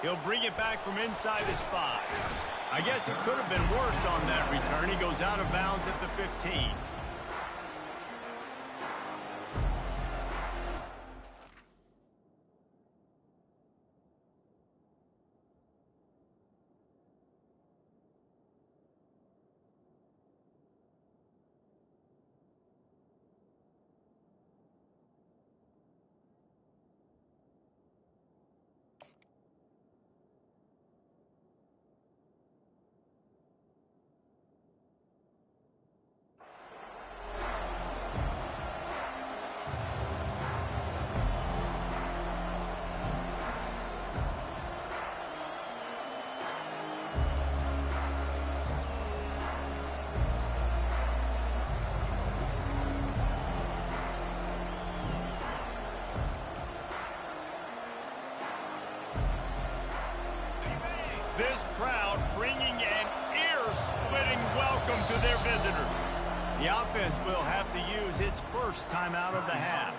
He'll bring it back from inside his 5. I guess it could have been worse on that return. He goes out of bounds at the 15. This crowd bringing an ear-splitting welcome to their visitors. The offense will have to use its first timeout of the half.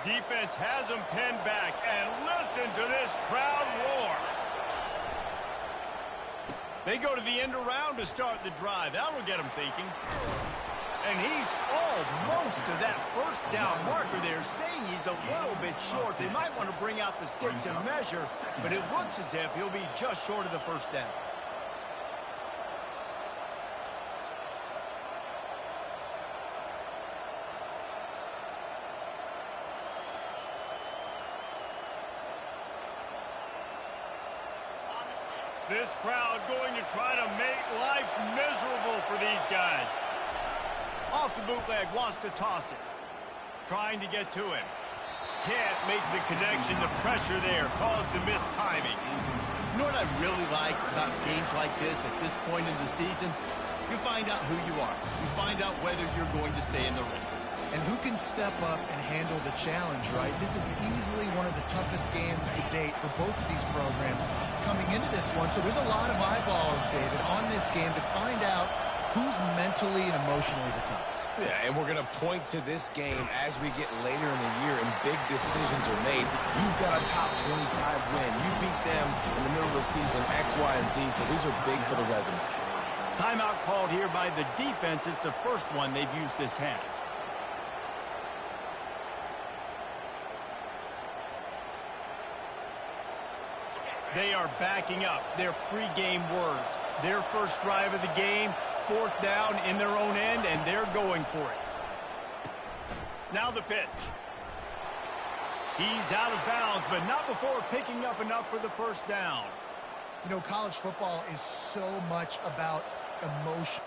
Defense has them pinned back, and listen to this crowd roar. They go to the end around to start the drive. That'll get them thinking. And he's almost to that first down marker there, saying he's a little bit short. They might want to bring out the sticks and measure, but it looks as if he'll be just short of the first down. This crowd going to try to make life miserable for these guys. Off the bootleg, wants to toss it. Trying to get to him. Can't make the connection. The pressure there caused the missed timing. You know what I really like about games like this at this point in the season? You find out who you are. You find out whether you're going to stay in the race. And who can step up and handle the challenge, right? This is easily one of the toughest games to date for both of these programs coming into this one. So there's a lot of eyeballs, David, on this game to find out who's mentally and emotionally the toughest. Yeah, and we're going to point to this game as we get later in the year and big decisions are made. You've got a top 25 win. You beat them in the middle of the season, X, Y, and Z, so these are big for the resume. Timeout called here by the defense. It's the first one they've used this half. They are backing up their pregame words. Their first drive of the game, 4th down in their own end, and they're going for it. Now the pitch. He's out of bounds, but not before picking up enough for the first down. You know, college football is so much about emotion.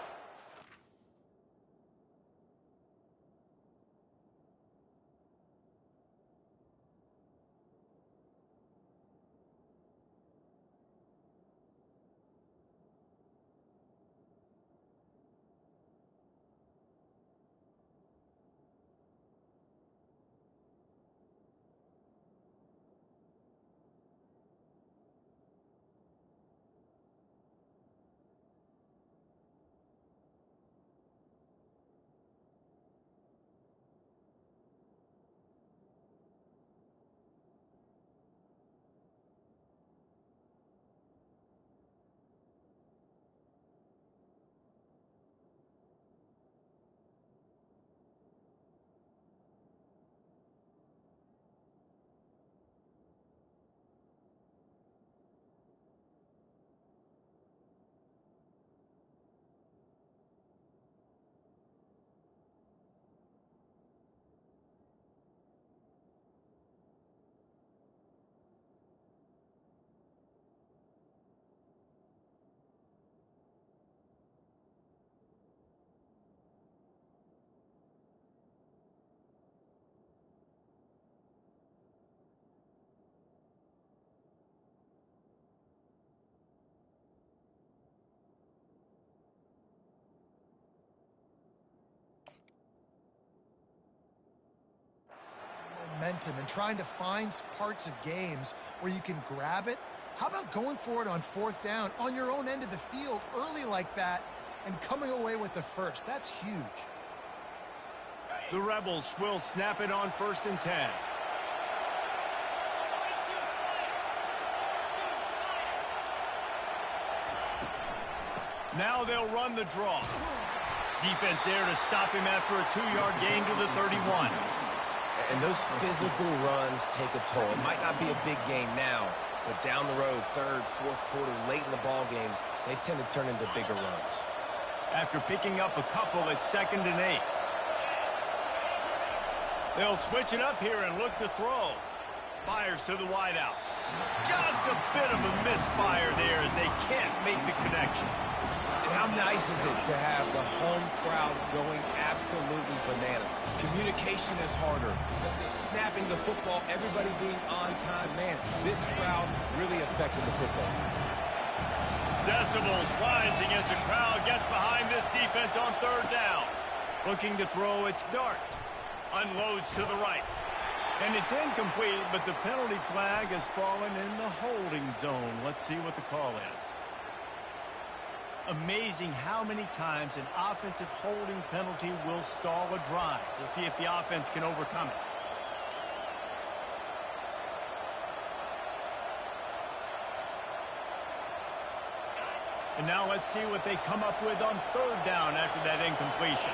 momentum and trying to find parts of games where you can grab it, how about going for it on 4th down on your own end of the field early like that and coming away with the first? That's huge. The Rebels will snap it on 1st and 10. Now they'll run the draw. Defense there to stop him after a 2-yard gain to the 31. And those physical runs take a toll. It might not be a big game now, but down the road, 3rd, 4th quarter, late in the ball games, they tend to turn into bigger runs. After picking up a couple at 2nd and 8. They'll switch it up here and look to throw. Fires to the wideout. Just a bit of a misfire there as they can't make the connection. And how nice is it to have the home crowd going absolutely bananas? Communication is harder. The snapping the football, everybody being on time. Man, this crowd really affected the football game. Decibels rising as the crowd gets behind this defense on 3rd down. Looking to throw, it's Dart. Unloads to the right. And it's incomplete, but the penalty flag has fallen in the holding zone. Let's see what the call is. Amazing how many times an offensive holding penalty will stall a drive. We'll see if the offense can overcome it. And now let's see what they come up with on 3rd down after that incompletion.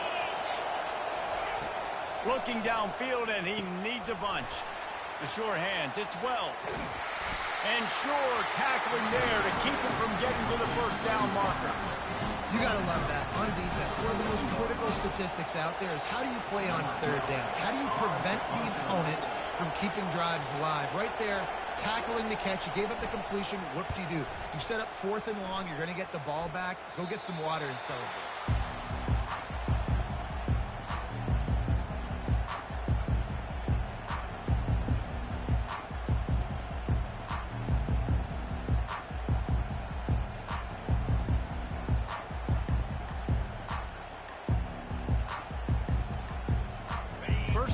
Looking downfield, and he needs a bunch. The sure hands, it's Wells. And Shore tackling there to keep him from getting to the 1st down marker. You got to love that on defense. One of the most critical statistics out there is how do you play on 3rd down? How do you prevent the opponent from keeping drives alive? Right there, tackling the catch. You gave up the completion. What do? You set up 4th and long. You're going to get the ball back. Go get some water and celebrate.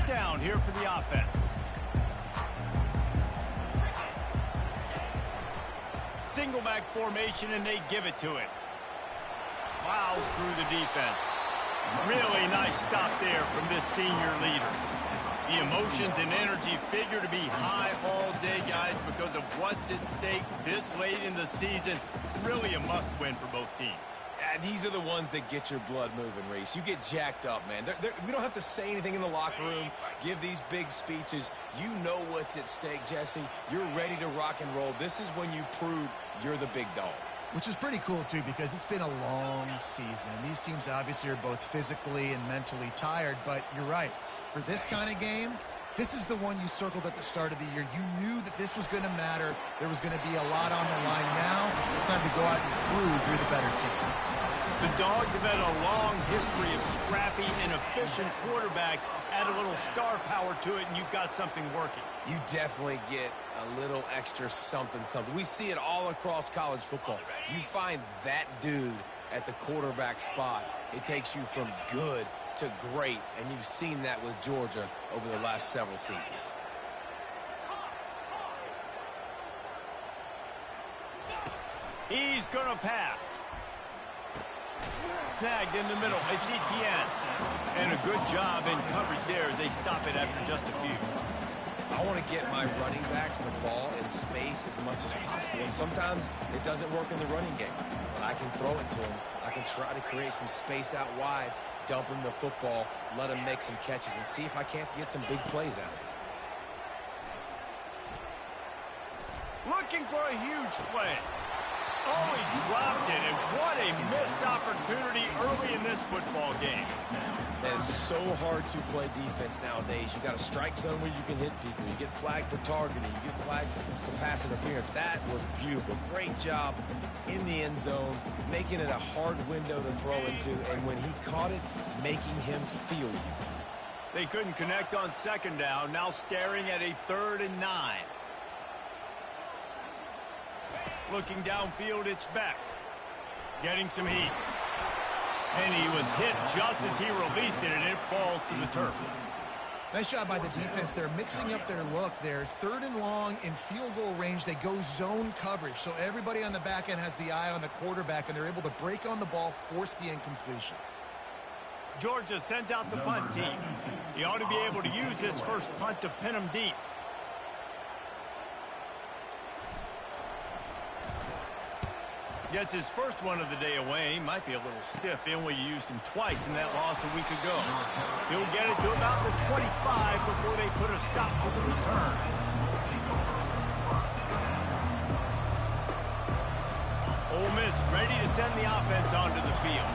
Down here for the offense. Single back formation, and they give it to it. Plows through the defense. Really nice stop there from this senior leader. The emotions and energy figure to be high all day, guys, because of what's at stake this late in the season. Really a must-win for both teams. These are the ones that get your blood moving, Reese. You get jacked up, man. We don't have to say anything in the locker room, give these big speeches. You know what's at stake, Jesse. You're ready to rock and roll. This is when you prove you're the big dog. Which is pretty cool, too, because it's been a long season. And these teams obviously are both physically and mentally tired. But you're right. For this kind of game, this is the one you circled at the start of the year. You knew that this was going to matter. There was going to be a lot on the line. Now it's time to go out and prove you're the better team. The Dogs have had a long history of scrappy and efficient quarterbacks. Add a little star power to it, and you've got something working. You definitely get a little extra something. We see it all across college football. You find that dude at the quarterback spot, it takes you from good to great, and you've seen that with Georgia over the last several seasons. He's going to pass. Snagged in the middle. It's Etienne. And a good job in coverage there as they stop it after just a few. I want to get my running backs the ball in space as much as possible. And sometimes it doesn't work in the running game. But I can throw it to them. I can try to create some space out wide, dump him the football, let him make some catches, and see if I can't get some big plays out of it. Looking for a huge play. Oh, he dropped it, and what a missed opportunity early in this football game. And it's so hard to play defense nowadays. You got a strike zone where you can hit people. You get flagged for targeting. You get flagged for pass interference. That was beautiful. Great job in the end zone, making it a hard window to throw into, and when he caught it, making him feel you. They couldn't connect on 2nd down, now staring at a 3rd and 9. Looking downfield, it's Beck. Getting some heat. And he was hit just as he released it, and it falls to the turf. Nice job by the defense. They're mixing up their look. They're 3rd and long in field goal range. They go zone coverage. So everybody on the back end has the eye on the quarterback, and they're able to break on the ball, force the incompletion. Georgia sends out the punt team. He ought to be able to use this first punt to pin him deep. Gets his first one of the day away. Might be a little stiff. They only used him twice in that loss a week ago. He'll get it to about the 25 before they put a stop to the return. Ole Miss ready to send the offense onto the field.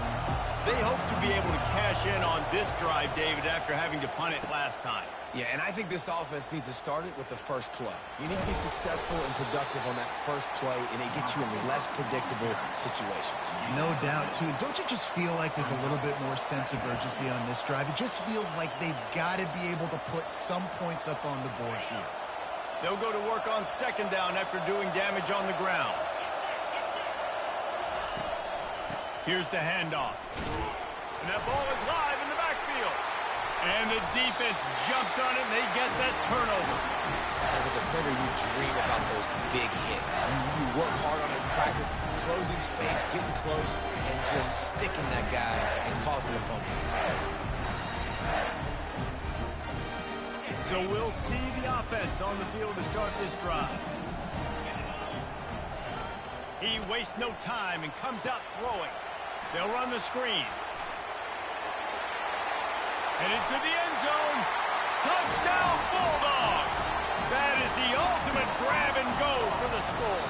They hope to be able to cash in on this drive, David, after having to punt it last time. Yeah, and I think this offense needs to start it with the first play. You need to be successful and productive on that first play, and it gets you in less predictable situations. No doubt, too. Don't you just feel like there's a little bit more sense of urgency on this drive? It just feels like they've got to be able to put some points up on the board here. They'll go to work on 2nd down after doing damage on the ground. Here's the handoff. And that ball is live in the backfield. And the defense jumps on it, and they get that turnover. As a defender, you dream about those big hits. You work hard on it in practice, closing space, getting close, and just sticking that guy and causing the fumble. So we'll see the offense on the field to start this drive. He wastes no time and comes out throwing. They'll run the screen. And into the end zone. Touchdown, Bulldogs! That is the ultimate grab and go for the score.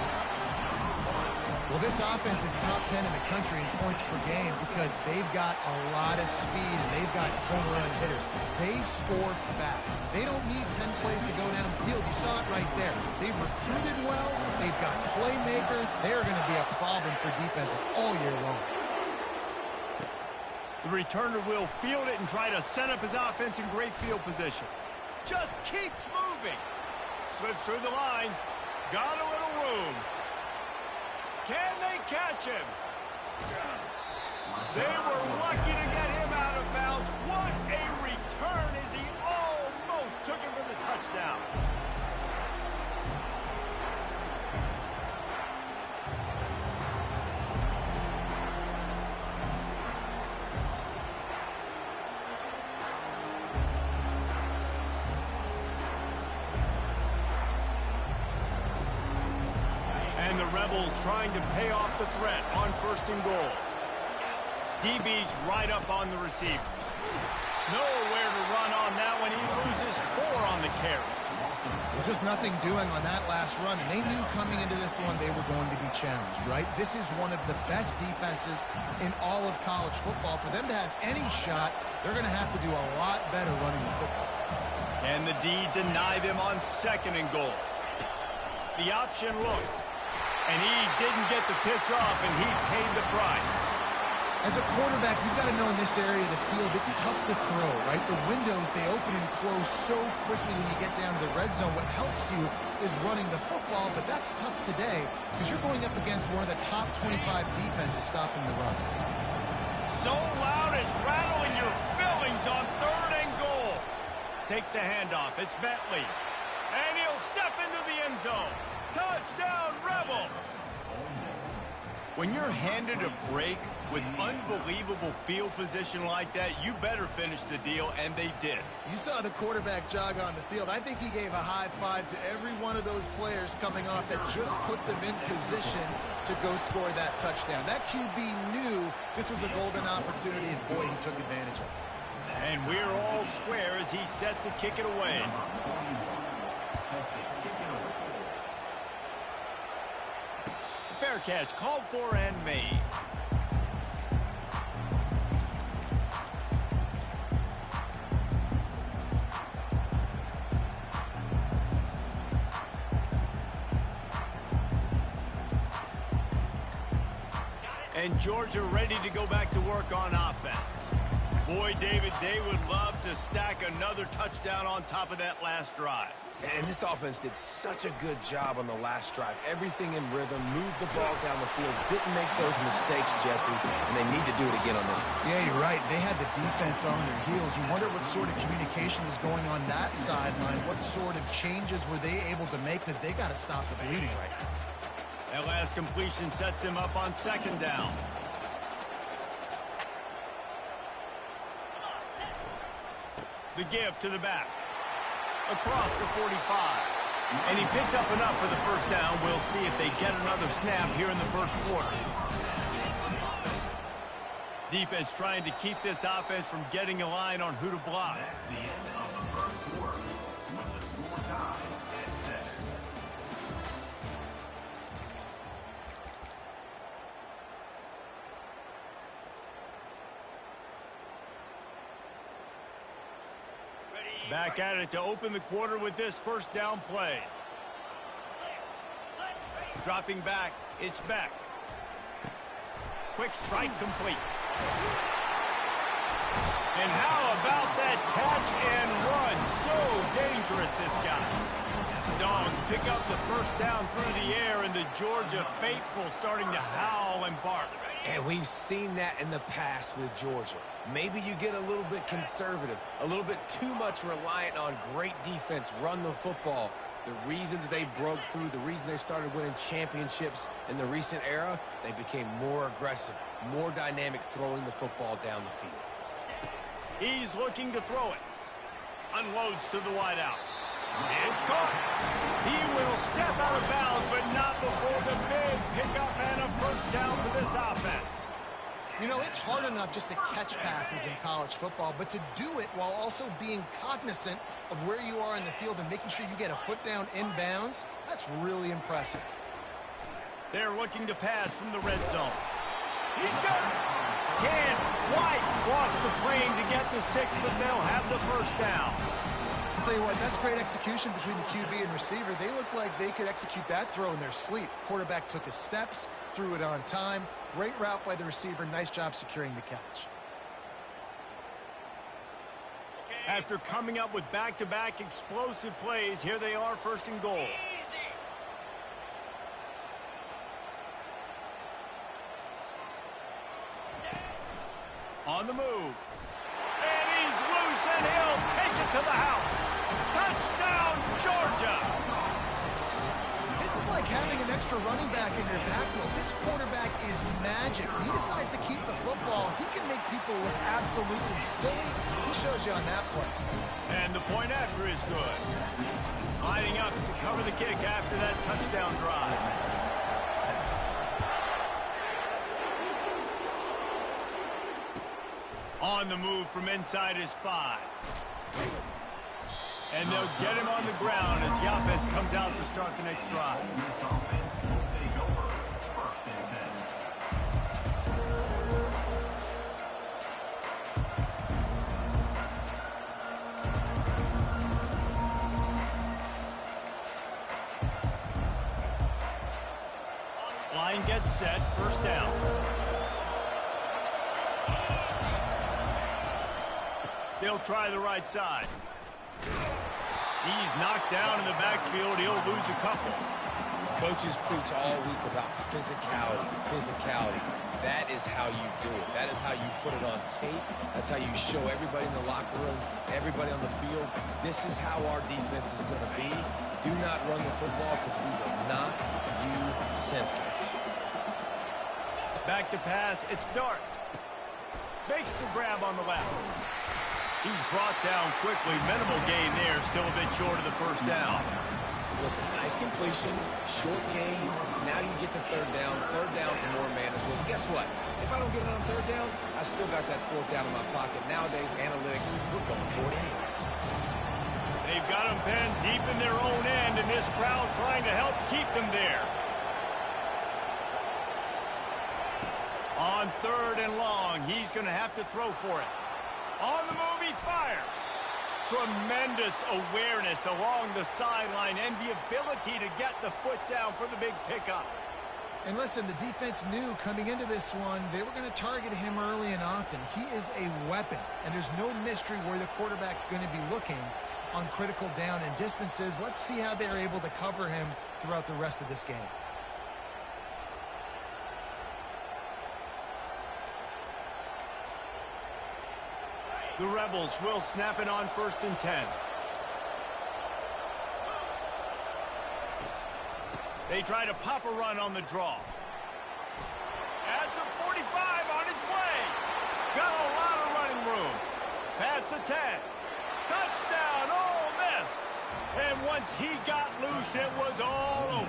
Well, this offense is top 10 in the country in points per game because they've got a lot of speed and they've got home run hitters. They score fast. They don't need 10 plays to go down the field. You saw it right there. They've recruited well. They've got playmakers. They're going to be a problem for defenses all year long. The returner will field it and try to set up his offense in great field position. Just keeps moving. Slips through the line. Got a little room. Can they catch him? They were lucky to get him out of bounds. What a return as he almost took him for the touchdown. And the Rebels trying to pay off the threat on 1st and goal. DB's right up on the receivers. Nowhere to run on that one. He loses 4 on the carry. Well, just nothing doing on that last run. And they knew coming into this one they were going to be challenged, right? This is one of the best defenses in all of college football. For them to have any shot, they're going to have to do a lot better running the football. And the D deny them on 2nd and goal. The option look. And he didn't get the pitch off, and he paid the price. As a quarterback, you've got to know in this area of the field, it's tough to throw, right? The windows, they open and close so quickly when you get down to the red zone. What helps you is running the football, but that's tough today because you're going up against one of the top 25 defenses stopping the run. So loud it's rattling your fillings on 3rd and goal. Takes the handoff. It's Bentley. And he'll step into the end zone. Touchdown, Rebels! When you're handed a break with unbelievable field position like that, you better finish the deal, and they did. You saw the quarterback jog on the field. I think he gave a high five to every one of those players coming off that just put them in position to go score that touchdown. That QB knew this was a golden opportunity, and boy, he took advantage of it. And we're all square as he's set to kick it away. Fair catch, called for and made. And Georgia ready to go back to work on offense. Boy, David, they would love to stack another touchdown on top of that last drive. And this offense did such a good job on the last drive. Everything in rhythm, moved the ball down the field, didn't make those mistakes, Jesse, and they need to do it again on this one. Yeah, you're right. They had the defense on their heels. You wonder what sort of communication was going on that sideline. What sort of changes were they able to make, because they got to stop the bleeding right now. That last completion sets him up on second down. The give to the back. Across the 45. And he picks up enough for the first down. We'll see if they get another snap here in the first quarter. Defense trying to keep this offense from getting a line on who to block. That's the end of the first quarter. With the score tied at 7. Back at it to open the quarter with this first down play. Dropping back, it's Beck. Quick strike complete. And how about that catch and run? So dangerous, this guy. Dogs pick up the first down through the air, and the Georgia faithful starting to howl and bark. And we've seen that in the past with Georgia. Maybe you get a little bit conservative, a little bit too much reliant on great defense, run the football. The reason that they broke through, the reason they started winning championships in the recent era, they became more aggressive, more dynamic throwing the football down the field. He's looking to throw it. Unloads to the wideout. It's caught. He will step out of bounds, but not before the big pickup and a first down for this offense. You know, it's hard enough just to catch passes in college football, but to do it while also being cognizant of where you are in the field and making sure you get a foot down inbounds, that's really impressive. They're looking to pass from the red zone. He's got it. Can't quite cross the plane to get the 6, but they'll have the first down. I'll tell you what, that's great execution between the QB and receiver. They look like they could execute that throw in their sleep. Quarterback took his steps, threw it on time. Great route by the receiver. Nice job securing the catch. After coming up with back-to-back explosive plays, here they are, first and goal. On the move. And he's loose, and he'll take it to the house. Touchdown, Georgia! This is like having an extra running back in your backfield. This quarterback is magic. He decides to keep the football. He can make people look absolutely silly. He shows you on that play. And the point after is good. Lining up to cover the kick after that touchdown drive. On the move from inside his 5. And they'll get him on the ground as the offense comes out to start the next drive. This offense will take over first and 10. Line gets set, first down. They'll try the right side. He's knocked down in the backfield. He'll lose a couple. Coaches preach all week about physicality, physicality. That is how you do it. That is how you put it on tape. That's how you show everybody in the locker room, everybody on the field. This is how our defense is going to be. Do not run the football because we will knock you senseless. Back to pass. It's Dart. Makes the grab on the left. He's brought down quickly. Minimal gain there. Still a bit short of the first down. Listen, nice completion, short gain. Now you get to third down. Third down's more manageable. Guess what? If I don't get it on third down, I still got that fourth down in my pocket. Nowadays, analytics, we're going for it anyways. They've got them pinned deep in their own end, and this crowd trying to help keep them there. On third and long, he's going to have to throw for it. On the move, he fires. Tremendous awareness along the sideline and the ability to get the foot down for the big pickup. And listen, the defense knew coming into this one, they were going to target him early and often. He is a weapon, and there's no mystery where the quarterback's going to be looking on critical down and distances. Let's see how they're able to cover him throughout the rest of this game. The Rebels will snap it on 1st and 10. They try to pop a run on the draw. At the 45 on its way. Got a lot of running room. Past the 10. Touchdown, Ole Miss. And once he got loose, it was all over.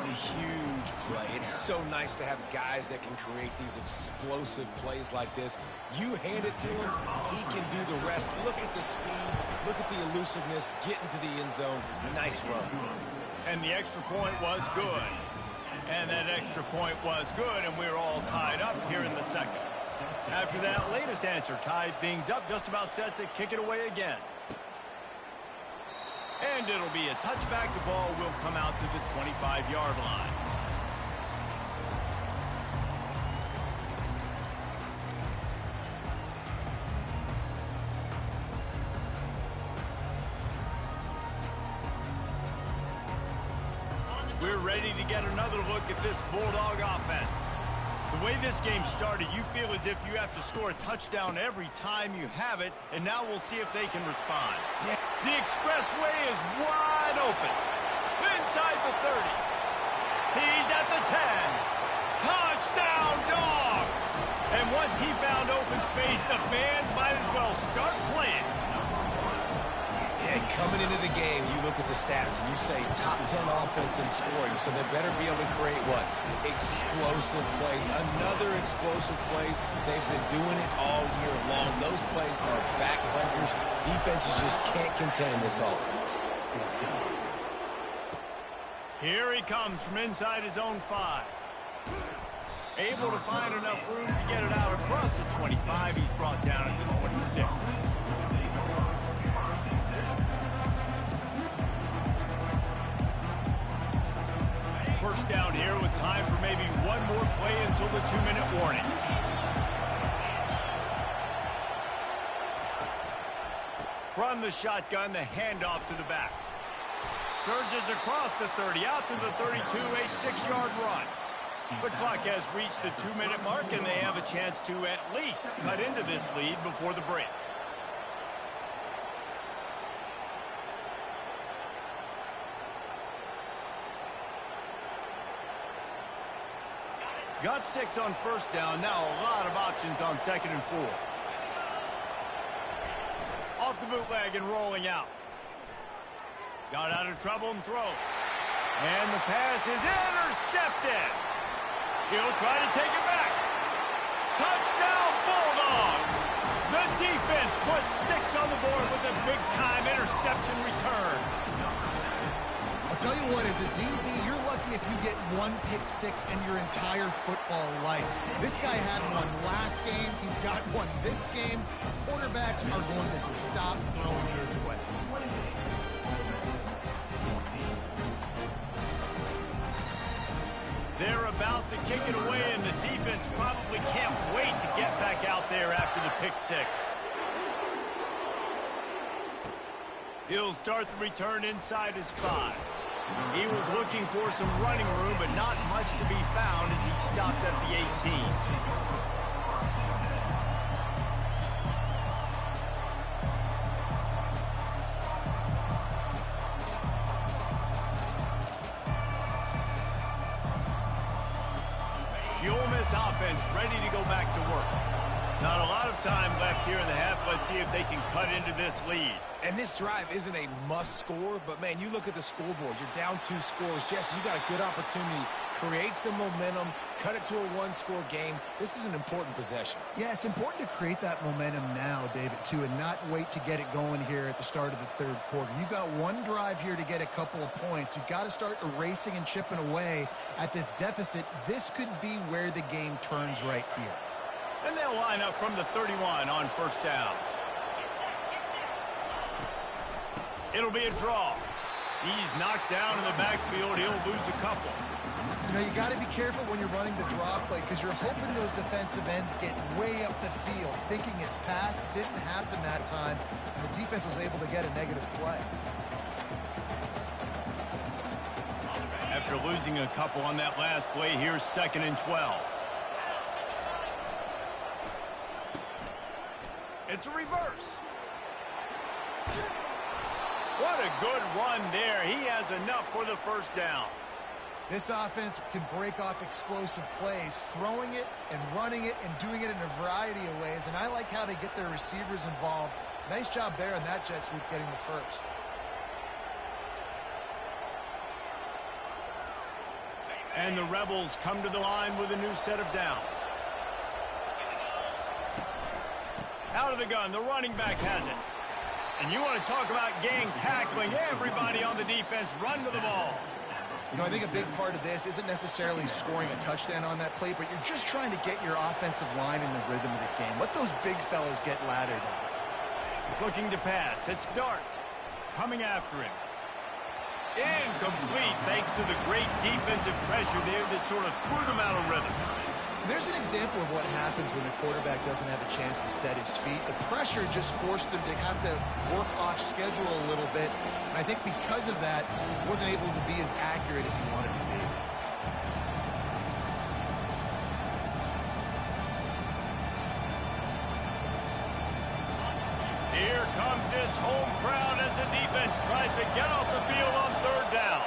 Huge play. It's so nice to have guys that can create these explosive plays like this. You hand it to him, he can do the rest. Look at the speed, look at the elusiveness, get into the end zone. Nice run. And the extra point was good. And that extra point was good, and we're all tied up here in the second. After that latest answer tied things up, just about set to kick it away again. And it'll be a touchback. The ball will come out to the 25-yard line. We're ready to get another look at this Bulldog offense. The way this game started, you feel as if you have to score a touchdown every time you have it, and now we'll see if they can respond. Yeah. The expressway is wide open. Inside the 30. He's at the 10. Touchdown, Dogs! And once he found open space, the band might as well start playing. And coming into the game, you look at the stats and you say top 10 offense in scoring, so they better be able to create what? Explosive plays. Another explosive plays. They've been doing it all year long. Those plays are backbreakers. Defenses just can't contain this offense. Here he comes from inside his own 5. Able to find enough room to get it out across the 25. He's brought down at the 26. First down here with time for maybe one more play until the 2-minute warning. From the shotgun, the handoff to the back. Surges across the 30, out to the 32, a 6-yard run. The clock has reached the 2-minute mark, and they have a chance to at least cut into this lead before the break. Got 6 on first down. Now a lot of options on 2nd and 4. Off the bootleg and rolling out. Got out of trouble and throws. And the pass is intercepted. He'll try to take it back. Touchdown, Bulldogs! The defense puts 6 on the board with a big-time interception return. I'll tell you what, as a DB, you're lucky if you get 1 pick 6 in your entire football life. This guy had one last game. He's got one this game. Quarterbacks are going to stop throwing his way. They're about to kick it away, and the defense probably can't wait to get back out there after the pick 6. He'll start the return inside his 5. He was looking for some running room, but not much to be found as he stopped at the 18. The Ole Miss offense ready to go back to work. Not a lot of time left here in the half. Let's see if they can cut into this lead. And this drive isn't a must score, but man, you look at the scoreboard. You're down 2 scores. Jesse, you got a good opportunity. Create some momentum. Cut it to a 1-score game. This is an important possession. Yeah, it's important to create that momentum now, David, too, and not wait to get it going here at the start of the 3rd quarter. You've got one drive here to get a couple of points. You've got to start erasing and chipping away at this deficit. This could be where the game turns right here. And they'll line up from the 31 on first down. It'll be a draw. He's knocked down in the backfield. He'll lose a couple. You know, you got to be careful when you're running the draw play because you're hoping those defensive ends get way up the field, thinking it's pass. It didn't happen that time, and the defense was able to get a negative play. After losing a couple on that last play, here's 2nd and 12. It's a reverse. What a good run there. He has enough for the first down. This offense can break off explosive plays, throwing it and running it and doing it in a variety of ways, and I like how they get their receivers involved. Nice job there on that jet sweep getting the first. And the Rebels come to the line with a new set of downs. Out of the gun, the running back has it. And you want to talk about gang tackling. Everybody on the defense run to the ball. You know, I think a big part of this isn't necessarily scoring a touchdown on that play, but you're just trying to get your offensive line in the rhythm of the game. Let those big fellas get laddered up. Looking to pass. It's Dart. Coming after him. Incomplete thanks to the great defensive pressure there that sort of threw them out of rhythm. There's an example of what happens when the quarterback doesn't have a chance to set his feet. The pressure just forced him to have to work off schedule a little bit. And I think because of that, he wasn't able to be as accurate as he wanted to be. Here comes this home crowd as the defense tries to get off the field on 3rd down.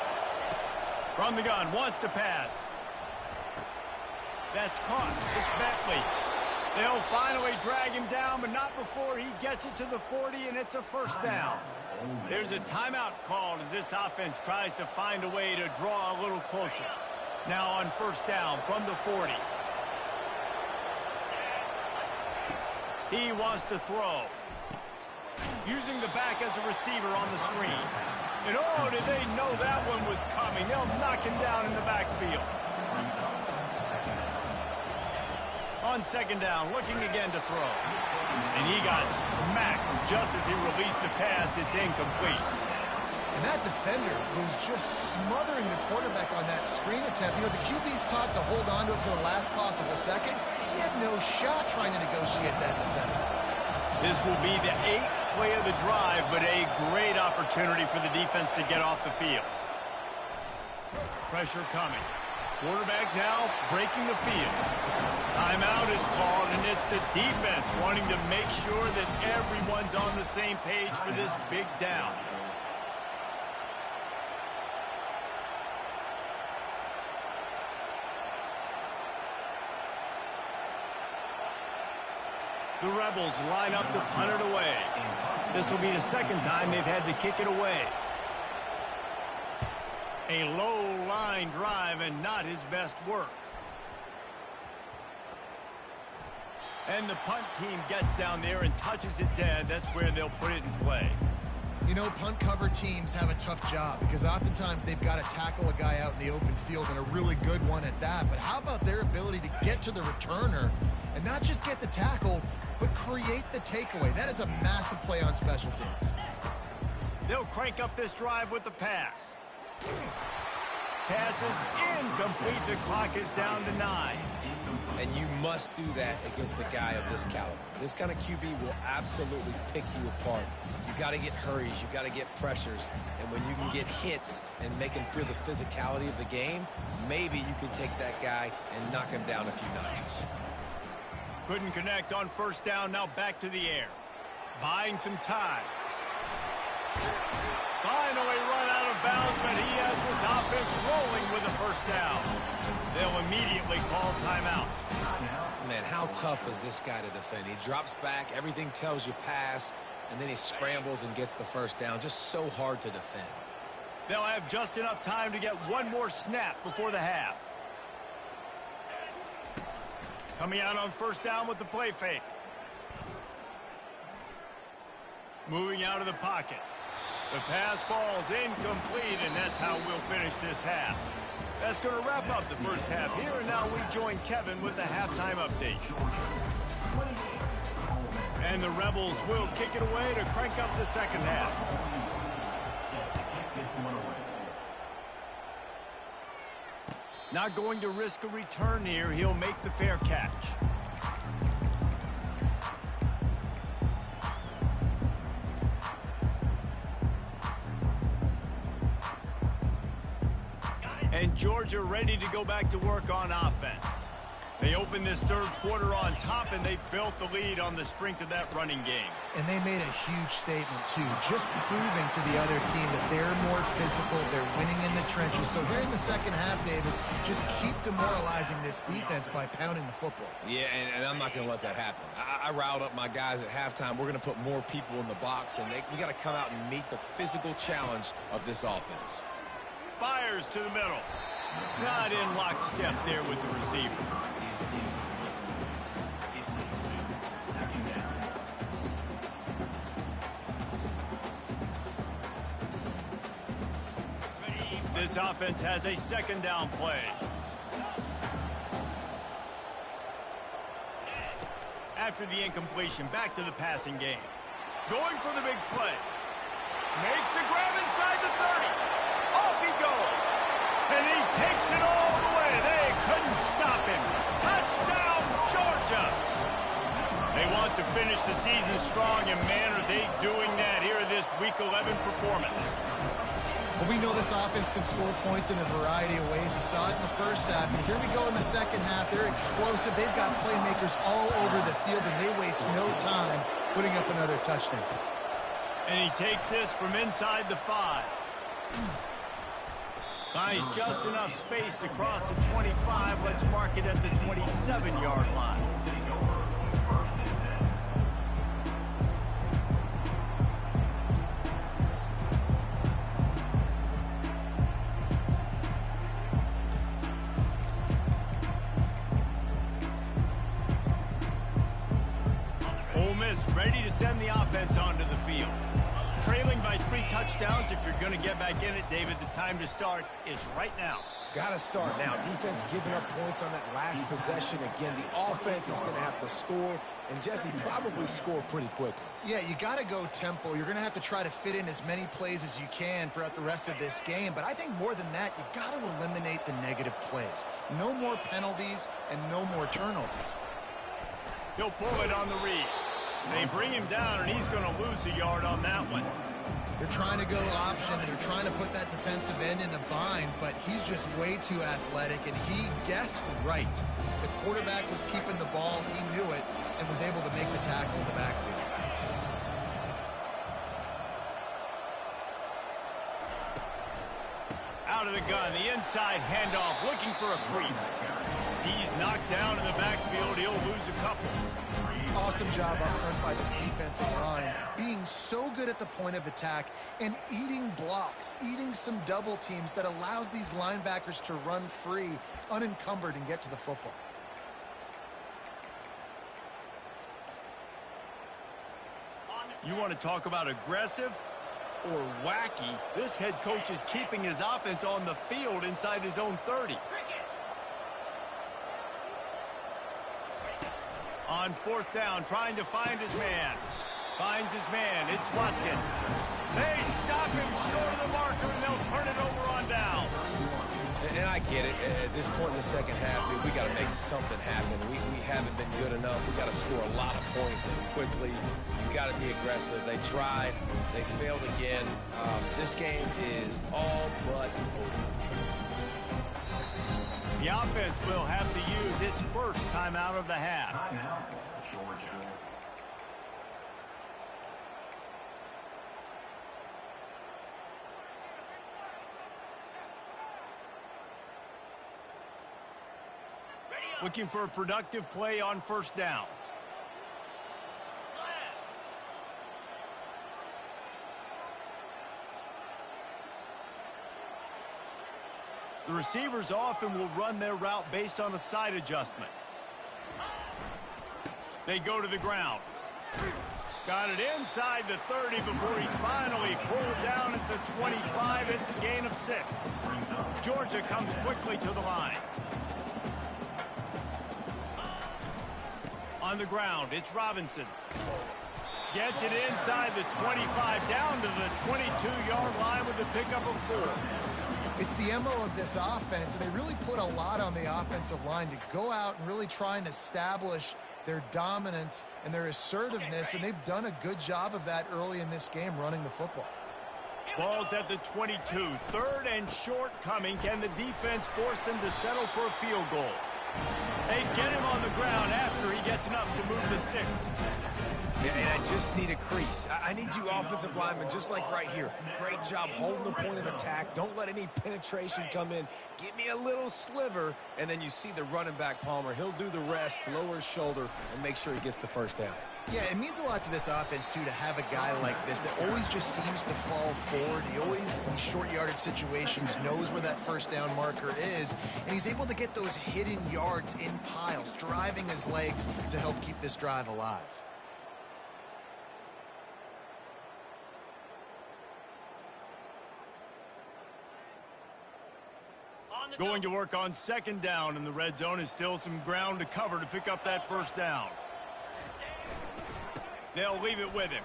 From the gun, wants to pass. That's caught. It's Bentley. They'll finally drag him down, but not before he gets it to the 40, and it's a first down. There's a timeout called as this offense tries to find a way to draw a little closer. Now on 1st down from the 40. He wants to throw. Using the back as a receiver on the screen. And oh, did they know that one was coming. They'll knock him down in the backfield. On 2nd down, looking again to throw. And he got smacked just as he released the pass. It's incomplete. And that defender was just smothering the quarterback on that screen attempt. You know, the QB's taught to hold on to it to the last possible second. He had no shot trying to negotiate that defender. This will be the 8th play of the drive, but a great opportunity for the defense to get off the field. Pressure coming. Quarterback now breaking the field. Timeout is called, and it's the defense wanting to make sure that everyone's on the same page for this big down. The Rebels line up to punt it away. This will be the 2nd time they've had to kick it away. A low line drive and not his best work. And the punt team gets down there and touches it dead. That's where they'll put it in play. You know, punt cover teams have a tough job because oftentimes they've got to tackle a guy out in the open field, and a really good one at that. But how about their ability to get to the returner and not just get the tackle, but create the takeaway? That is a massive play on special teams. They'll crank up this drive with the pass. Pass is incomplete. The clock is down to 9. And you must do that against a guy of this caliber. This kind of QB will absolutely pick you apart. You got to get hurries. You got to get pressures. And when you can get hits and make him feel the physicality of the game, maybe you can take that guy and knock him down a few notches. Couldn't connect on 1st down. Now back to the air. Buying some time. Finally run out of bounds, but he has this offense rolling with a 1st down. They'll immediately call timeout. Man, how tough is this guy to defend? He drops back, everything tells you pass, and then he scrambles and gets the 1st down. Just so hard to defend. They'll have just enough time to get one more snap before the half. Coming out on 1st down with the play fake. Moving out of the pocket. The pass falls incomplete, and that's how we'll finish this half. That's going to wrap up the first half here, and now we join Kevin with the halftime update. And the Rebels will kick it away to crank up the 2nd half. Not going to risk a return here. He'll make the fair catch. And Georgia ready to go back to work on offense. They opened this third quarter on top, and they built the lead on the strength of that running game. And they made a huge statement, too, just proving to the other team that they're more physical, they're winning in the trenches. So here in the second half, David, just keep demoralizing this defense by pounding the football. Yeah, and I'm not going to let that happen. I riled up my guys at halftime. We're going to put more people in the box, and we got to come out and meet the physical challenge of this offense. Fires to the middle. Not in lockstep there with the receiver. This offense has a second down play. After the incompletion, back to the passing game. Going for the big play. Makes the grab inside the 30. Off he goes. And he takes it all the way. They couldn't stop him. Touchdown, Georgia. They want to finish the season strong, and man, are they doing that here in this Week 11 performance. Well, we know this offense can score points in a variety of ways. You saw it in the first half, and here we go in the second half. They're explosive. They've got playmakers all over the field, and they waste no time putting up another touchdown. And he takes this from inside the 5. Buys just enough space to cross the 25. Let's mark it at the 27-yard line. Ole Miss ready to send the offense onto the field. Trailing by 3 touchdowns. If you're going to get back in it, David, the time to start is right now. Got to start now. Defense giving up points on that last possession. Again, the offense is going to have to score, and Jesse probably score pretty quickly. Yeah, you got to go tempo. You're going to have to try to fit in as many plays as you can throughout the rest of this game. But I think more than that, you got to eliminate the negative plays. No more penalties and no more turnovers. He'll pull it on the read. They bring him down, and he's going to lose a yard on that one. They're trying to go option, and they're trying to put that defensive end in a bind, but he's just way too athletic, and he guessed right. The quarterback was keeping the ball. He knew it and was able to make the tackle in the backfield. Out of the gun, the inside handoff, looking for a crease. He's knocked down in the backfield. He'll lose a couple. Awesome job up front by this defensive line, being so good at the point of attack and eating blocks, eating some double teams that allows these linebackers to run free, unencumbered, and get to the football. You want to talk about aggressive or wacky? This head coach is keeping his offense on the field inside his own 30. On 4th down, trying to find his man. Finds his man. It's Watkins. They stop him short of the marker, and they'll turn it over on down. And I get it. At this point in the second half, we got to make something happen. We haven't been good enough. We got to score a lot of points and quickly. You got to be aggressive. They tried. They failed again. This game is all but over. The offense will have to use its first timeout of the half. Georgia. Looking for a productive play on 1st down. The receivers often will run their route based on a side adjustment. They go to the ground. Got it inside the 30 before he's finally pulled down at the 25. It's a gain of 6. Georgia comes quickly to the line. On the ground, it's Robinson. Gets it inside the 25, down to the 22-yard line with a pickup of 4. It's the MO of this offense, and they really put a lot on the offensive line to go out and really try and establish their dominance and their assertiveness, and they've done a good job of that early in this game running the football. Ball's at the 22. 3rd and short coming. Can the defense force him to settle for a field goal? They get him on the ground after he gets enough to move the sticks. Yeah, and I just need a crease. I need you offensive linemen, just like right here. Great job holding the point of attack. Don't let any penetration come in. Give me a little sliver, and then you see the running back, Palmer. He'll do the rest, lower his shoulder, and make sure he gets the first down. Yeah, it means a lot to this offense, too, to have a guy like this that always just seems to fall forward. He always, in these short yardage situations, knows where that first down marker is, and he's able to get those hidden yards in piles, driving his legs to help keep this drive alive. Going to work on 2nd down in the red zone is still some ground to cover to pick up that first down. They'll leave it with him.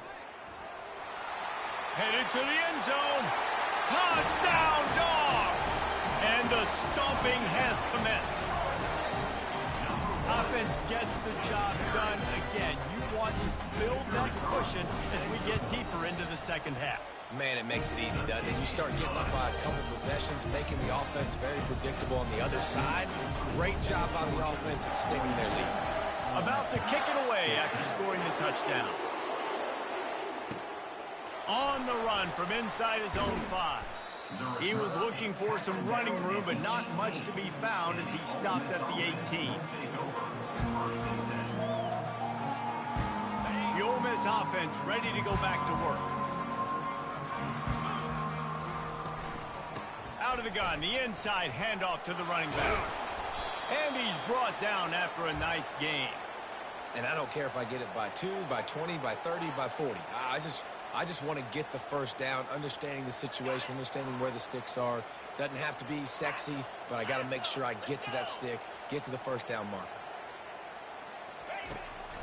Headed to the end zone. Touchdown, Dogs! And the stomping has commenced. Offense gets the job done again. You want to build that cushion as we get deeper into the second half. Man, it makes it easy, doesn't it? You start getting up by a couple possessions, making the offense very predictable on the other side. Great job by the offense extending their lead. About to kick it away after scoring the touchdown. On the run from inside his own 5. He was looking for some running room, but not much to be found as he stopped at the 18. The Ole Miss offense ready to go back to work. Out of the gun, the inside handoff to the running back. And he's brought down after a nice gain. And I don't care if I get it by 2, by 20, by 30, by 40. I just want to get the first down, understanding the situation, understanding where the sticks are. Doesn't have to be sexy, but I got to make sure I get to that stick, get to the first down marker.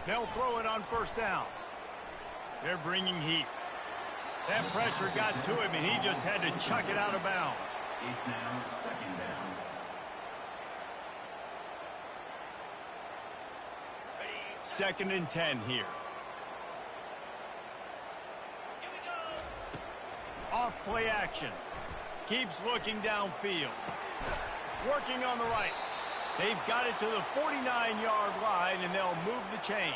They'll throw it on 1st down. They're bringing heat. That pressure got to him, and he just had to chuck it out of bounds. It's now 2nd down. Second and 10 here. Off play action. Keeps looking downfield. Working on the right. They've got it to the 49-yard line, and they'll move the chains.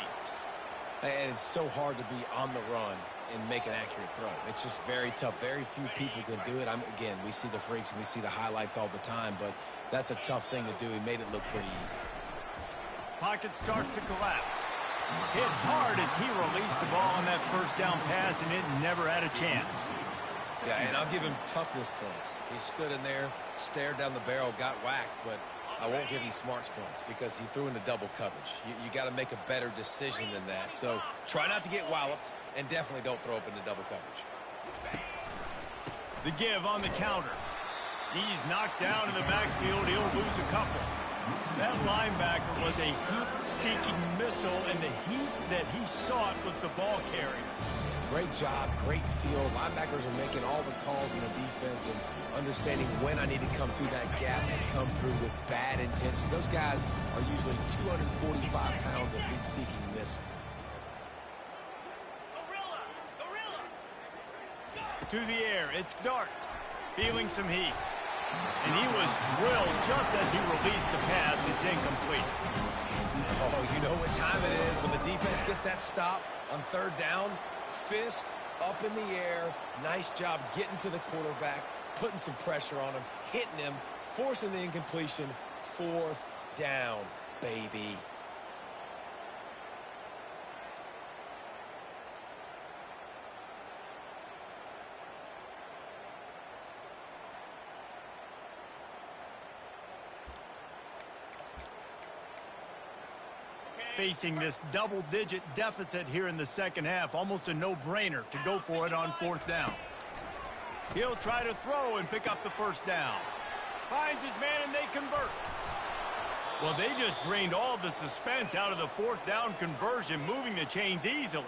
And it's so hard to be on the run and make an accurate throw. It's just very tough. Very few people can do it. Again, we see the freaks and we see the highlights all the time, but that's a tough thing to do. He made it look pretty easy. Pocket starts to collapse. Hit hard as he released the ball on that first down pass, and it never had a chance. Yeah, and I'll give him toughness points. He stood in there, stared down the barrel, got whacked, but I won't give him smarts points because he threw into double coverage. You got to make a better decision than that. So try not to get walloped, and definitely don't throw up into double coverage. The give on the counter. He's knocked down in the backfield. He'll lose a couple. That linebacker was a heat-seeking missile, and the heat that he sought was the ball carrier. Great job, great feel. Linebackers are making all the calls in the defense and understanding when I need to come through that gap and come through with bad intention. Those guys are usually 245 pounds of heat-seeking missile. To the air, it's Dart, feeling some heat. And he was drilled just as he released the pass. It's incomplete. Oh, you know what time it is when the defense gets that stop on 3rd down. Fist up in the air. Nice job getting to the quarterback, putting some pressure on him, hitting him, forcing the incompletion. 4th down, baby. Facing this double-digit deficit here in the second half, almost a no-brainer to go for it on 4th down. He'll try to throw and pick up the first down. Finds his man and they convert. Well, they just drained all the suspense out of the 4th down conversion, moving the chains easily.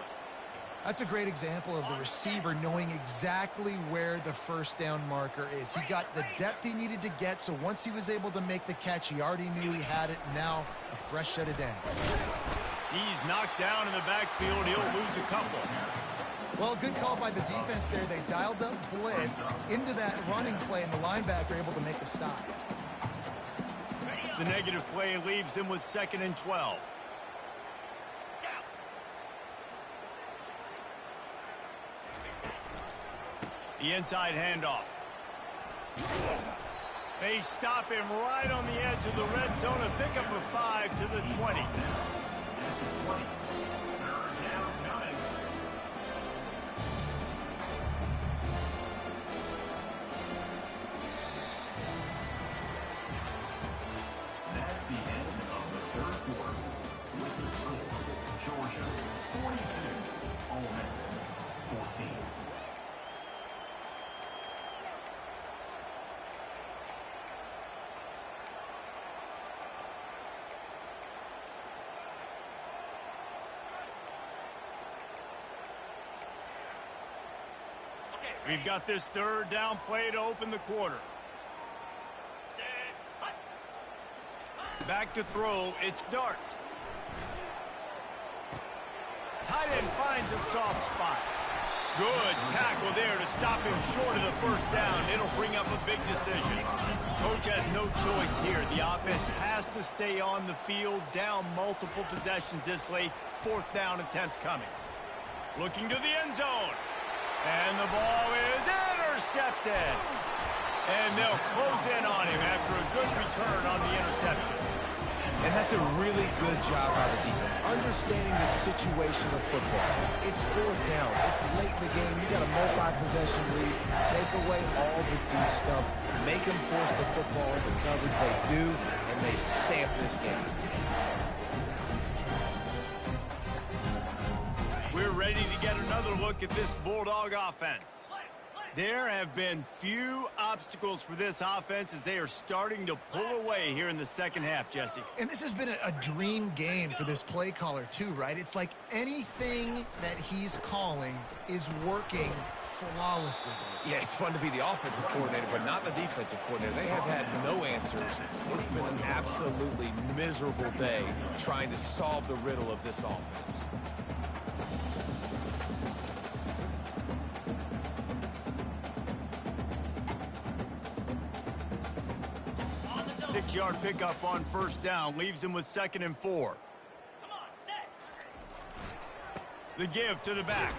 That's a great example of the receiver knowing exactly where the first down marker is. He got the depth he needed to get, so once he was able to make the catch, he already knew he had it. Now a fresh set of downs. He's knocked down in the backfield. He'll lose a couple. Well, good call by the defense there. They dialed up blitz into that running play, and the linebacker able to make the stop. The negative play leaves them with 2nd and 12. The inside handoff. They stop him right on the edge of the red zone. A pickup of 5 to the 20. That's the end of the third quarter. With the score, Georgia 42, Ole Miss 14. We've got this 3rd down play to open the quarter. Back to throw. It's Dart. Tight end finds a soft spot. Good tackle there to stop him short of the first down. It'll bring up a big decision. Coach has no choice here. The offense has to stay on the field, down multiple possessions this late. 4th down attempt coming. Looking to the end zone. And the ball is intercepted. And they'll close in on him after a good return on the interception. And that's a really good job by the defense, understanding the situation of football. It's 4th down. It's late in the game. You got a multi-possession lead. Take away all the deep stuff. Make them force the football into coverage. They do, and they stamp this game. We're ready to get another look at this Bulldog offense. There have been few obstacles for this offense as they are starting to pull away here in the second half, Jesse. And this has been a dream game for this play caller too, right? It's like anything that he's calling is working flawlessly. Yeah, it's fun to be the offensive coordinator, but not the defensive coordinator. They have had no answers. It's been an absolutely miserable day trying to solve the riddle of this offense. Six-yard pickup on 1st down leaves him with 2nd and 4. The give to the back.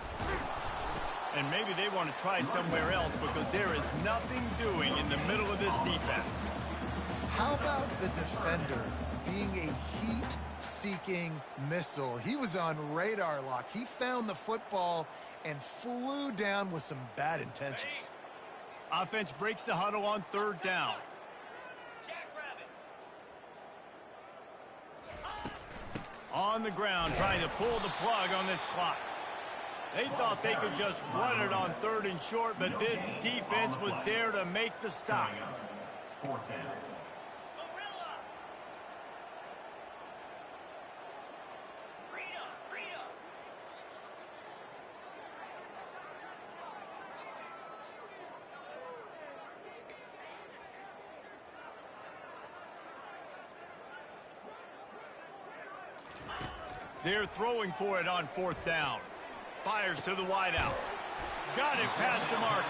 And maybe they want to try somewhere else because there is nothing doing in the middle of this defense. How about the defender being a heat-seeking missile? He was on radar lock. He found the football and flew down with some bad intentions. Offense breaks the huddle on 3rd down. On the ground, trying to pull the plug on this clock. They thought they could just run it on 3rd and short, but this defense was there to make the stop. 4th down. They're throwing for it on 4th down. Fires to the wideout. Got it past the marker.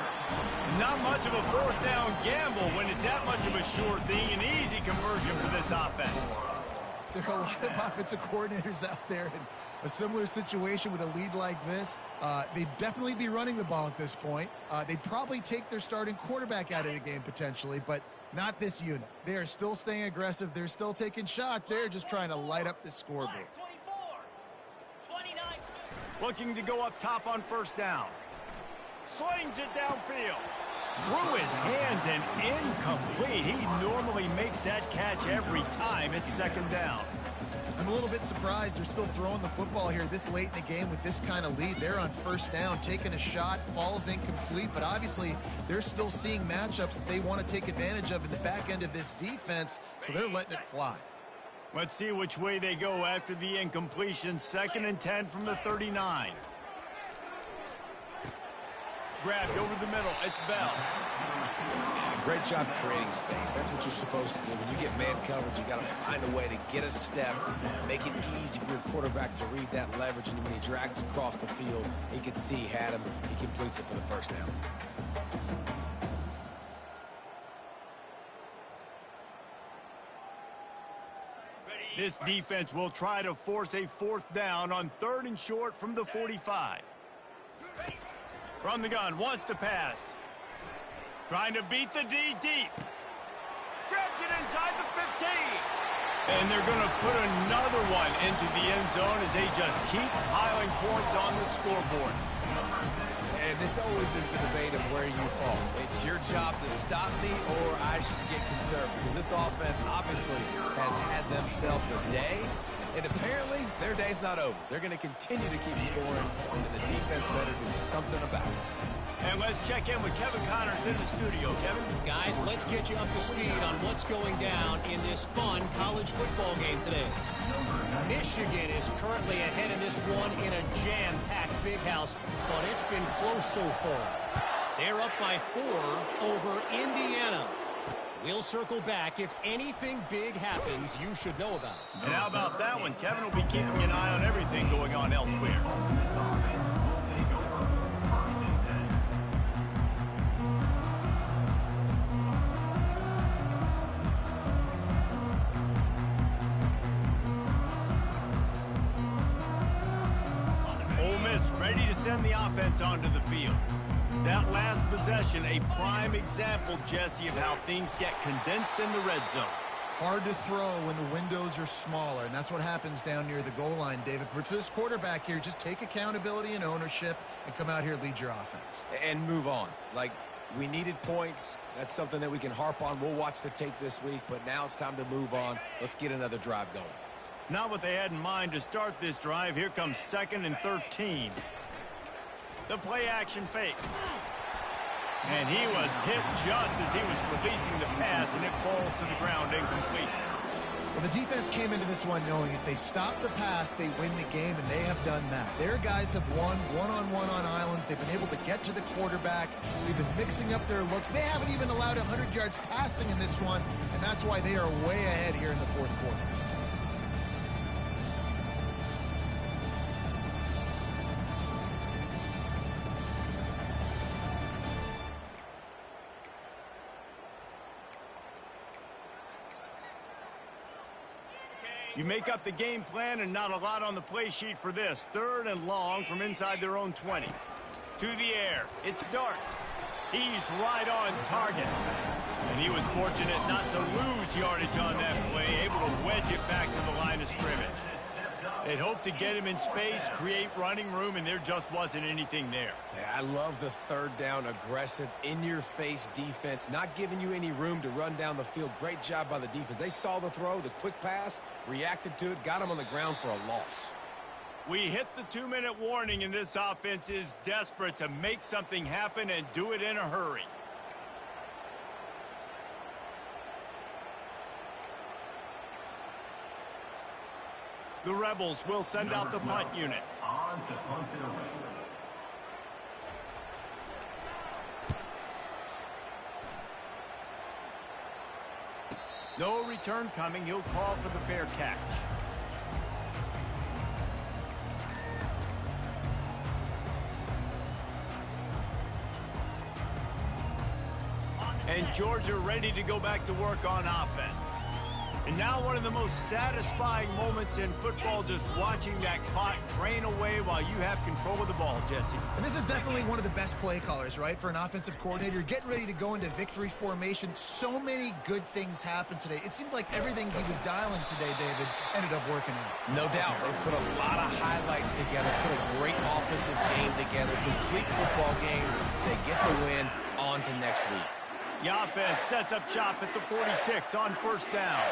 Not much of a 4th down gamble when it's that much of a sure thing. An easy conversion for this offense. There are a lot of offensive coordinators out there in a similar situation with a lead like this. They'd definitely be running the ball at this point. They'd probably take their starting quarterback out of the game potentially, but not this unit. They are still staying aggressive. They're still taking shots. They're just trying to light up the scoreboard. Looking to go up top on 1st down. Slings it downfield. Through his hands and incomplete. He normally makes that catch every time. It's 2nd down. I'm a little bit surprised they're still throwing the football here this late in the game with this kind of lead. They're on 1st down, taking a shot, falls incomplete, but obviously they're still seeing matchups that they want to take advantage of in the back end of this defense, so they're letting it fly. Let's see which way they go after the incompletion. 2nd and 10 from the 39. grabbed over the middle. It's Bell. Great job creating space. That's what you're supposed to do. When you get man coverage, you got to find a way to get a step, make it easy for your quarterback to read that leverage, and when he drags across the field, he could see he had him. He completes it for the first down. This defense will try to force a fourth down on 3rd and short from the 45. From the gun, wants to pass. Trying to beat the D deep. Grabs it inside the 15. And they're going to put another one into the end zone as they just keep piling points on the scoreboard. And this always is the debate of where you fall. It's your job to stop me or I should get concerned, because this offense obviously has had themselves a day, and apparently their day's not over. They're going to continue to keep scoring, and the defense better do something about it. And let's check in with Kevin Connors in the studio. Kevin? Guys, let's get you up to speed on what's going down in this fun college football game today. Michigan is currently ahead in this one in a jam-packed big house, but it's been close so far. They're up by 4 over Indiana. We'll circle back. If anything big happens, you should know about it. And how about that one? Kevin will be keeping an eye on everything going on elsewhere. Ole Miss ready to send the offense onto the field. That last possession, a prime example, Jesse, of how things get condensed in the red zone. Hard to throw when the windows are smaller, and that's what happens down near the goal line, David. But for this quarterback here, just take accountability and ownership and come out here and lead your offense. And move on. Like, we needed points. That's something that we can harp on. We'll watch the tape this week, but now it's time to move on. Let's get another drive going. Not what they had in mind to start this drive. Here comes 2nd and 13. The play action fake. And he was hit just as he was releasing the pass, and it falls to the ground incomplete. Well, the defense came into this one knowing if they stop the pass, they win the game, and they have done that. Their guys have won one-on-one on islands. They've been able to get to the quarterback. They've been mixing up their looks. They haven't even allowed 100 yards passing in this one, and that's why they are way ahead here in the fourth quarter. You make up the game plan and not a lot on the play sheet for this. 3rd and long from inside their own 20. To the air. It's Dart. He's right on target. And he was fortunate not to lose yardage on that play, able to wedge it back to the line of scrimmage. They'd hoped to get him in space, create running room, and there just wasn't anything there. Yeah, I love the 3rd down, aggressive, in-your-face defense, not giving you any room to run down the field. Great job by the defense. They saw the throw, the quick pass, reacted to it, got him on the ground for a loss. We hit the 2-minute warning, and this offense is desperate to make something happen and do it in a hurry. The Rebels will send out the punt unit. On to punt it away. No return coming. He'll call for the fair catch. And Georgia ready to go back to work on offense. And now one of the most satisfying moments in football, just watching that clock drain away while you have control of the ball, Jesse. And this is definitely one of the best play callers, right, for an offensive coordinator. Getting ready to go into victory formation. So many good things happened today. It seemed like everything he was dialing today, David, ended up working out. No doubt. They put a lot of highlights together, put a great offensive game together, complete football game. They get the win. On to next week. The offense sets up shop at the 46 on 1st down.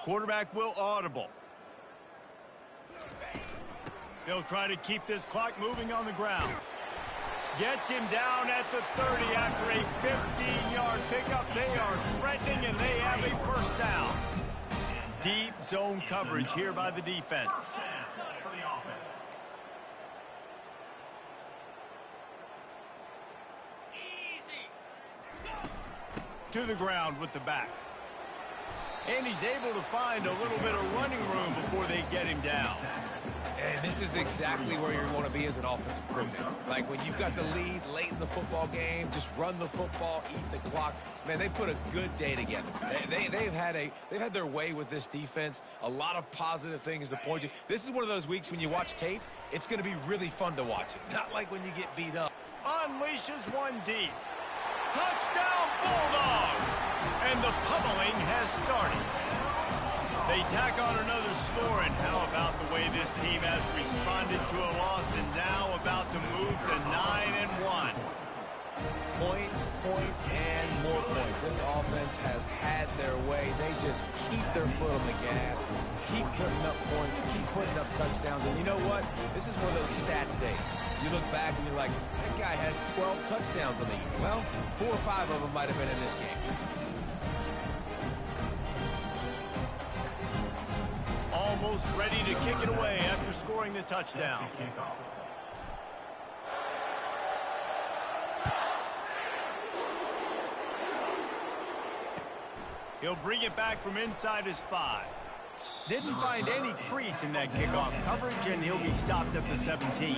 Quarterback will audible. They'll try to keep this clock moving on the ground. Gets him down at the 30 after a 15-yard pickup. They are threatening, and they have a 1st down. Deep zone coverage here by the defense. For the offense. To the ground with the back. And he's able to find a little bit of running room before they get him down. And this is exactly where you want to be as an offensive coordinator. Like when you've got the lead late in the football game, just run the football, eat the clock. Man, they put a good day together. They've had their way with this defense. A lot of positive things to point to. This is one of those weeks when you watch tape, it's going to be really fun to watch it. Not like when you get beat up. Unleashes one deep. Touchdown Bulldogs! And the pummeling has started. They tack on another score, and how about the way this team has responded to a loss and now about to move to 9-1. Points, and more points. This offense has had their way. They just keep their foot on the gas, keep putting up points, keep putting up touchdowns. And you know what? This is one of those stats days. You look back and you're like, that guy had 12 touchdowns on the year. Well, 4 or 5 of them might have been in this game. Almost ready to kick it away after scoring the touchdown. He'll bring it back from inside his 5. Didn't find any crease in that kickoff coverage, and he'll be stopped at the 17.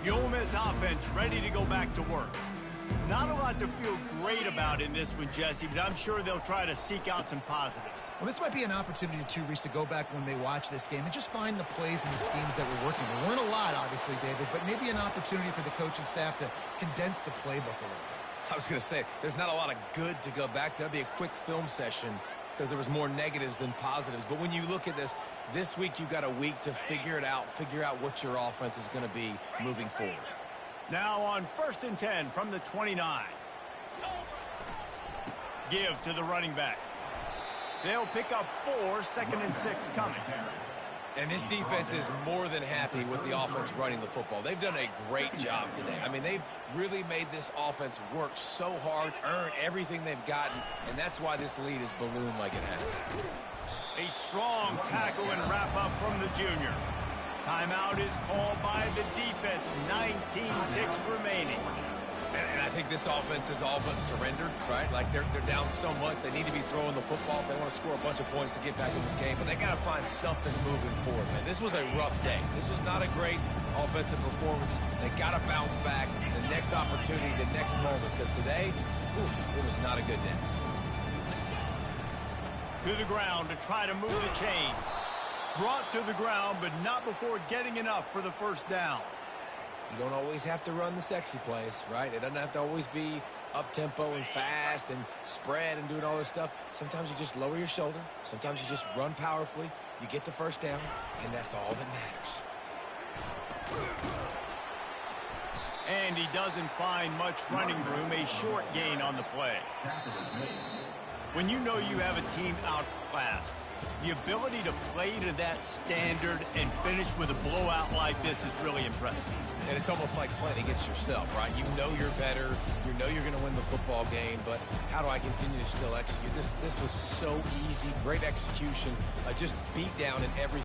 The Ole Miss offense ready to go back to work. Not a lot to feel great about in this one, Jesse, but I'm sure they'll try to seek out some positives. Well, this might be an opportunity, too, Reese, to go back when they watch this game and just find the plays and the schemes that were working. There weren't a lot, obviously, David, but maybe an opportunity for the coaching staff to condense the playbook a little. I was going to say, there's not a lot of good to go back to. That'd be a quick film session because there was more negatives than positives. But when you look at this week you've got a week to figure it out, figure out what your offense is going to be moving forward. Now on 1st and 10 from the 29. Give to the running back. They'll pick up 4, 2nd and 6 coming. And this defense is more than happy with the offense running the football. They've done a great job today. I mean, they've really made this offense work so hard, earn everything they've gotten, and that's why this lead is ballooned like it has. A strong tackle and wrap up from the junior. Timeout is called by the defense. 19 ticks remaining. And I think this offense is all but surrendered, right? Like they're down so much, they need to be throwing the football if they want to score a bunch of points to get back in this game. But they got to find something moving forward, man. This was a rough day. This was not a great offensive performance. They got to bounce back the next opportunity, the next moment. Because today, it was not a good day. To the ground to try to move the chains. Brought to the ground, but not before getting enough for the first down. You don't always have to run the sexy plays, right? It doesn't have to always be up-tempo and fast and spread and doing all this stuff. Sometimes you just lower your shoulder. Sometimes you just run powerfully. You get the first down, and that's all that matters. And he doesn't find much running room. A short gain on the play. When you know you have a team outclassed, the ability to play to that standard and finish with a blowout like this is really impressive. And it's almost like playing against yourself, right? You know you're better. You know you're going to win the football game, but how do I continue to still execute? This was so easy. Great execution. Just beat down in every